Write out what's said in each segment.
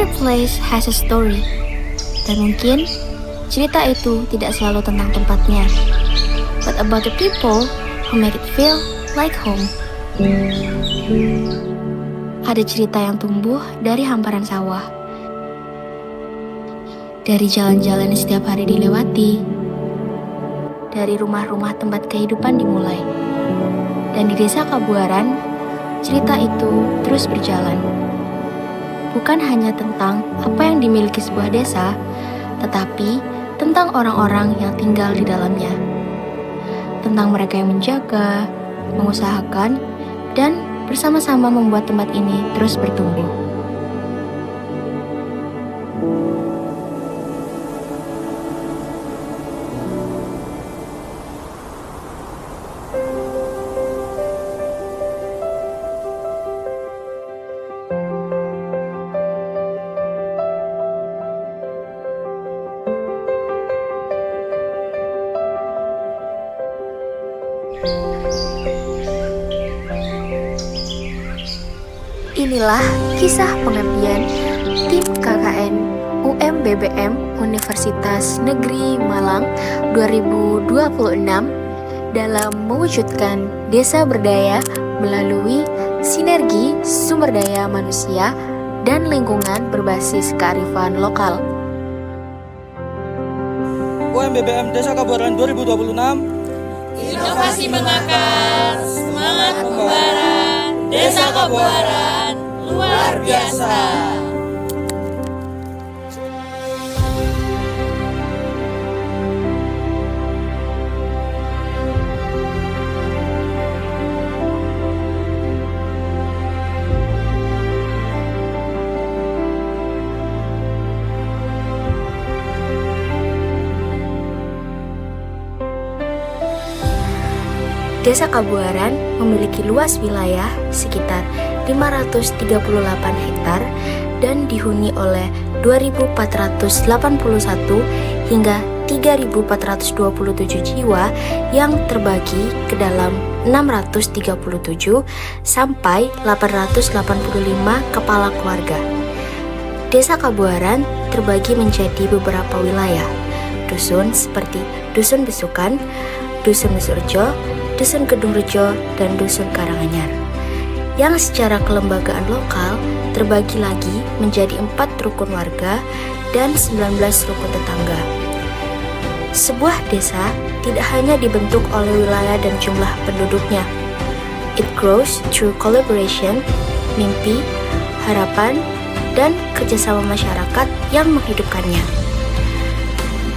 Every place has a story. Dan mungkin cerita itu tidak selalu tentang tempatnya, but about the people who make it feel like home. Ada cerita yang tumbuh dari hamparan sawah, dari jalan-jalan yang setiap hari dilewati, dari rumah-rumah tempat kehidupan dimulai. Dan di desa Kabuaran, cerita itu terus berjalan. Bukan hanya tentang apa yang dimiliki sebuah desa, tetapi tentang orang-orang yang tinggal di dalamnya. Tentang mereka yang menjaga, mengusahakan, dan bersama-sama membuat tempat ini terus bertumbuh. Inilah kisah pengabdian tim KKN UMBBM Universitas Negeri Malang 2026 dalam mewujudkan desa berdaya melalui sinergi sumber daya manusia dan lingkungan berbasis kearifan lokal. UMBBM Desa Kabuaran 2026, inovasi mengakar, semangat membara, Desa Kabuaran luar biasa. Desa Kabuaran memiliki luas wilayah sekitar 538 hektar dan dihuni oleh 2.481 hingga 3.427 jiwa yang terbagi ke dalam 637 sampai 885 kepala keluarga. Desa Kabuaran terbagi menjadi beberapa wilayah, dusun seperti Dusun Besukan, Dusun Besurjo, Dusun Kedungrejo, dan Dusun Karanganyar, yang secara kelembagaan lokal terbagi lagi menjadi 4 rukun warga dan 19 rukun tetangga. Sebuah desa tidak hanya dibentuk oleh wilayah dan jumlah penduduknya. It grows through collaboration, mimpi, harapan, dan kerjasama masyarakat yang menghidupkannya.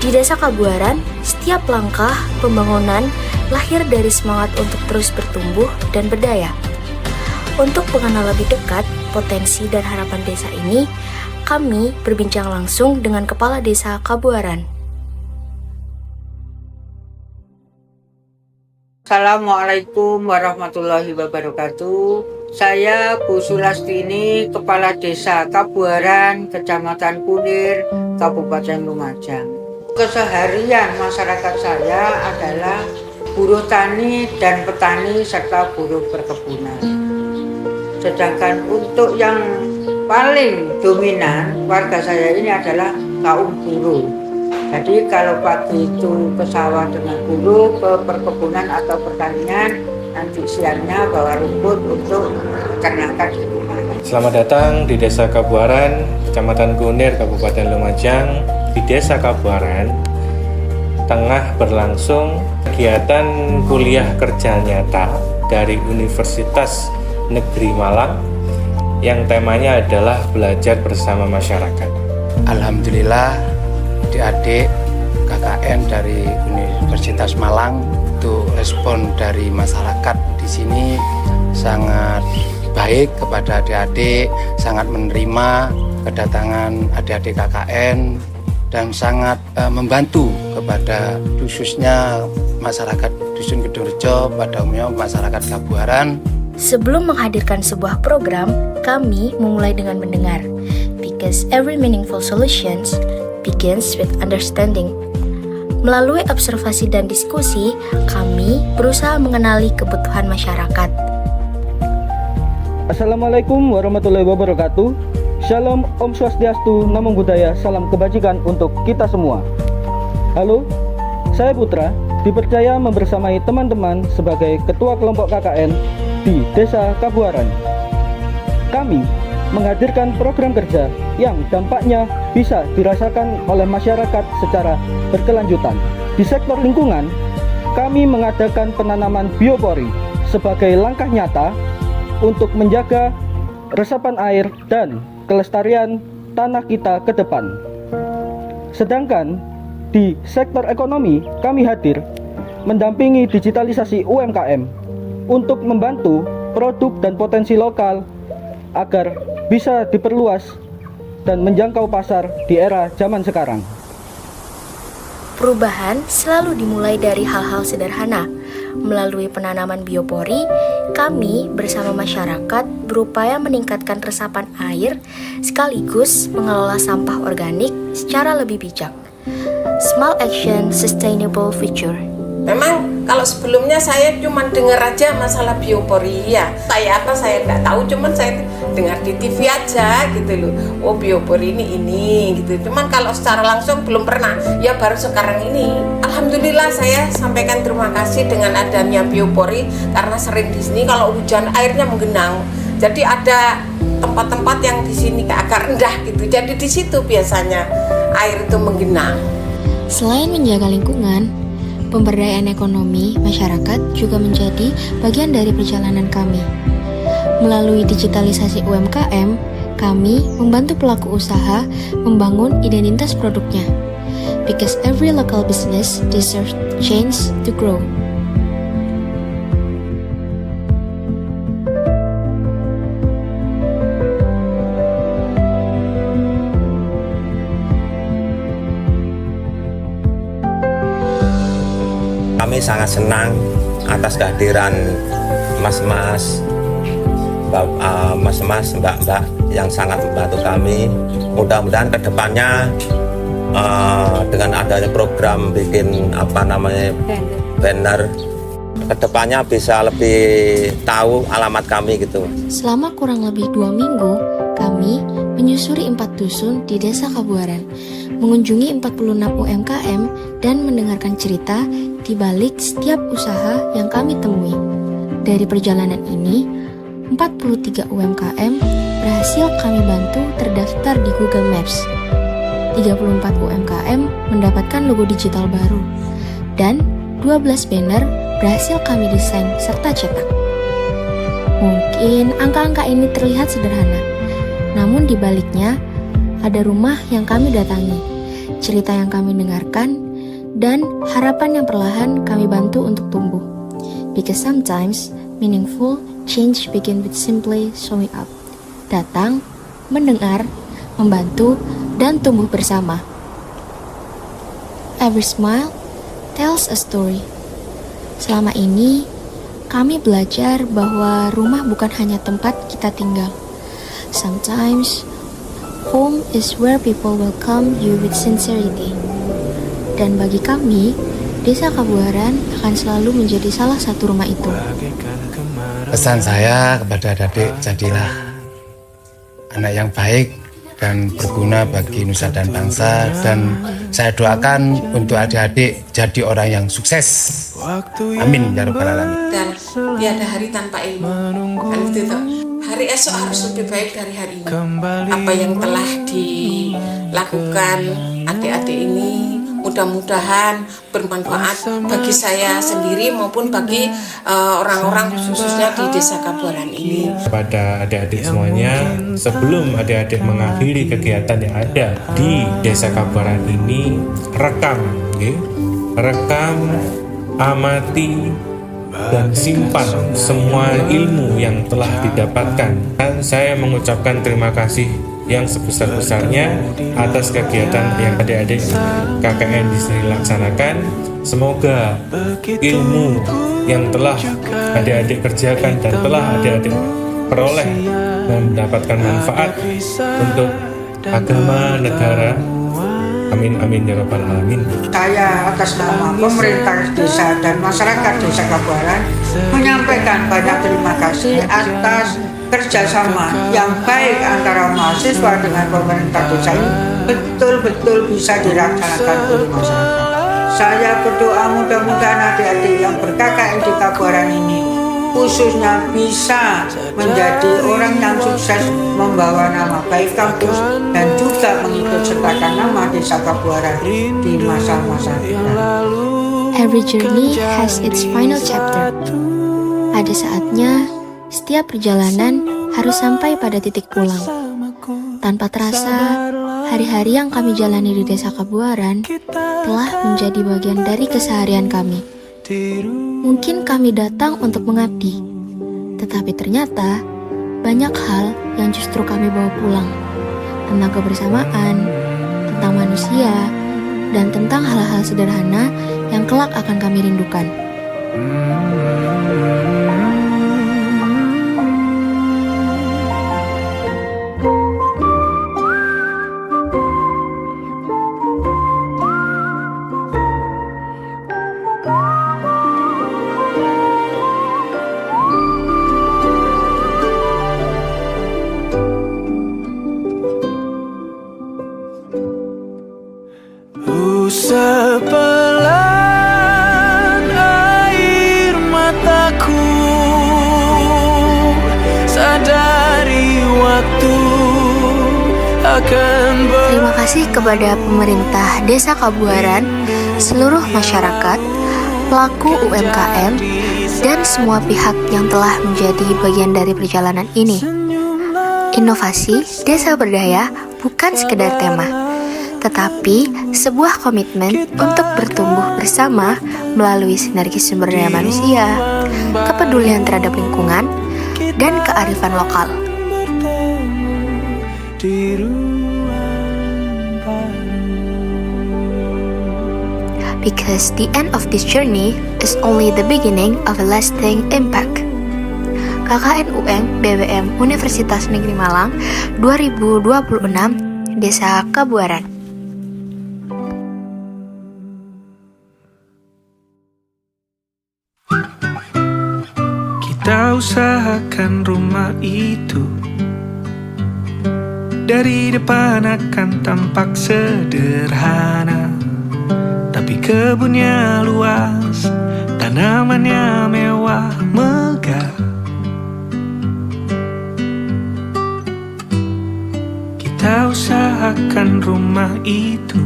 Di Desa Kabuaran, setiap langkah pembangunan lahir dari semangat untuk terus bertumbuh dan berdaya. Untuk mengenal lebih dekat potensi dan harapan desa ini, kami berbincang langsung dengan Kepala Desa Kabuaran. Assalamualaikum warahmatullahi wabarakatuh. Saya Bu Sulastini, Kepala Desa Kabuaran, Kecamatan Kunir, Kabupaten Lumajang. Keseharian masyarakat saya adalah buruh tani dan petani serta buruh perkebunan. Sedangkan untuk yang paling dominan warga saya ini adalah kaum buruh. Jadi kalau pagi itu ke sawah dengan buruh, ke perkebunan atau pertanian, nanti siangnya bawa rumput untuk ternakan di rumah. Selamat datang di Desa Kabuaran, Kecamatan Kunir, Kabupaten Lumajang. Di Desa Kabuaran tengah berlangsung kegiatan kuliah kerja nyata dari Universitas Negeri Malang yang temanya adalah belajar bersama masyarakat. Alhamdulillah adik-adik KKN dari Universitas Malang itu respon dari masyarakat di sini sangat baik kepada adik-adik, sangat menerima kedatangan adik-adik KKN dan sangat membantu kepada khususnya masyarakat Dusun Kedungrejo, pada umumnya masyarakat Kabuaran. Sebelum menghadirkan sebuah program, kami memulai dengan mendengar, because every meaningful solutions begins with understanding. Melalui observasi dan diskusi, kami berusaha mengenali kebutuhan masyarakat. Assalamualaikum warahmatullahi wabarakatuh. Shalom, Om Swastiastu, Namo Buddhaya, salam kebajikan untuk kita semua. Halo, saya Putra, dipercaya membersamai teman-teman sebagai Ketua Kelompok KKN di Desa Kabuaran. Kami menghadirkan program kerja yang dampaknya bisa dirasakan oleh masyarakat secara berkelanjutan. Di sektor lingkungan, kami mengadakan penanaman biopori sebagai langkah nyata untuk menjaga resapan air dan kelestarian tanah kita ke depan. Sedangkan di sektor ekonomi, kami hadir mendampingi digitalisasi UMKM untuk membantu produk dan potensi lokal agar bisa diperluas dan menjangkau pasar di era zaman sekarang. Perubahan selalu dimulai dari hal-hal sederhana. Melalui penanaman biopori, kami bersama masyarakat berupaya meningkatkan resapan air sekaligus mengelola sampah organik secara lebih bijak. Small Action Sustainable Future. Memang kalau sebelumnya saya cuma dengar aja masalah biopori ya. Saya nggak tahu, cuman saya dengar di TV aja gitu loh. Oh, biopori ini gitu. Cuman kalau secara langsung belum pernah. Ya baru sekarang ini. Alhamdulillah saya sampaikan terima kasih dengan adanya biopori karena sering di sini kalau hujan airnya menggenang. Jadi ada tempat-tempat yang di sini agak rendah gitu. Jadi di situ biasanya air itu menggenang. Selain menjaga lingkungan, pemberdayaan ekonomi masyarakat juga menjadi bagian dari perjalanan kami. Melalui digitalisasi UMKM, kami membantu pelaku usaha membangun identitas produknya. Because every local business deserves chance to grow. Kami sangat senang atas kehadiran mas-mas, mbak-mbak yang sangat membantu kami. Mudah-mudahan kedepannya dengan adanya program bikin banner, kedepannya bisa lebih tahu alamat kami gitu. Selama kurang lebih 2 minggu, kami menyusuri 4 dusun di Desa Kabuaran, mengunjungi 46 UMKM dan mendengarkan cerita di balik setiap usaha yang kami temui. Dari perjalanan ini, 43 UMKM berhasil kami bantu terdaftar di Google Maps. 34 UMKM mendapatkan logo digital baru, dan 12 banner berhasil kami desain serta cetak. Mungkin angka-angka ini terlihat sederhana, namun di baliknya ada rumah yang kami datangi, cerita yang kami dengarkan, dan harapan yang perlahan kami bantu untuk tumbuh. Because sometimes meaningful change begin with simply showing up. Datang, mendengar, membantu, dan tumbuh bersama. Every smile tells a story. Selama ini, kami belajar bahwa rumah bukan hanya tempat kita tinggal. Sometimes, home is where people welcome you with sincerity. Dan bagi kami, Desa Kabuaran akan selalu menjadi salah satu rumah itu. Pesan saya kepada adik-adik, jadilah anak yang baik dan berguna bagi nusa dan bangsa, dan saya doakan untuk adik-adik jadi orang yang sukses. Amin ya rabbal alamin. Dan tiada hari tanpa ilmu. Kan itu tuh. Hari esok harus lebih baik dari hari ini. Apa yang telah dilakukan adik-adik ini mudah-mudahan bermanfaat bagi saya sendiri maupun bagi orang-orang khususnya di Desa Kabuaran ini. Kepada adik-adik semuanya, sebelum adik-adik mengakhiri kegiatan yang ada di Desa Kabuaran ini, rekam, amati, dan simpan semua ilmu yang telah didapatkan. Dan saya mengucapkan terima kasih yang sebesar-besarnya atas kegiatan yang adik-adik KKN di sini laksanakan. Semoga ilmu yang telah adik-adik kerjakan dan telah adik-adik peroleh mendapatkan manfaat untuk agama, negara, Amin amin ya rabbal alamin. Saya atas nama pemerintah desa dan masyarakat desa Kabuaran menyampaikan banyak terima kasih atas kerjasama yang baik antara mahasiswa dengan pemerintah desa ini betul-betul bisa dilaksanakan oleh masyarakat. Saya berdoa mudah-mudahan adik-adik yang ber-KKN di Kabuaran ini khususnya bisa menjadi orang yang sukses membawa nama baik kampus dan juga mengikut sertakan nama desa Kabuaran di masa-masa depan. Every journey has its final chapter. Ada saatnya, setiap perjalanan harus sampai pada titik pulang. Tanpa terasa, hari-hari yang kami jalani di desa Kabuaran telah menjadi bagian dari keseharian kami. Mungkin kami datang untuk mengabdi, tetapi ternyata banyak hal yang justru kami bawa pulang. Tentang kebersamaan, tentang manusia, dan tentang hal-hal sederhana yang kelak akan kami rindukan. Sepelan air mataku, sadari waktu akan Terima kasih kepada pemerintah Desa Kabuaran, seluruh masyarakat, pelaku UMKM, dan semua pihak yang telah menjadi bagian dari perjalanan ini. Inovasi Desa Berdaya bukan sekedar tema, tetapi sebuah komitmen untuk bertumbuh bersama melalui sinergi sumber daya manusia, kepedulian terhadap lingkungan, dan kearifan lokal. Because the end of this journey is only the beginning of a lasting impact. KKN UM BWM Universitas Negeri Malang 2026 Desa Kabuaran. Kita usahakan rumah itu dari depan akan tampak sederhana, tapi kebunnya luas, tanamannya mewah megah. Kita usahakan rumah itu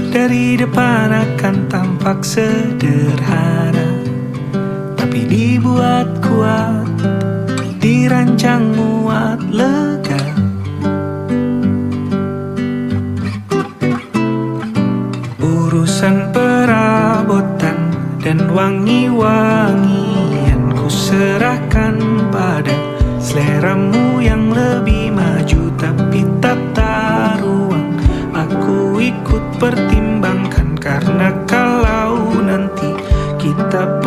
dari depan akan tampak sederhana, tapi dibuat kuat, dirancang muat lega. Urusan perabotan dan wangi-wangian ku serahkan pada seleramu yang lebih maju, tapi tata ruang aku ikut pertimbangkan, karena kalau nanti kita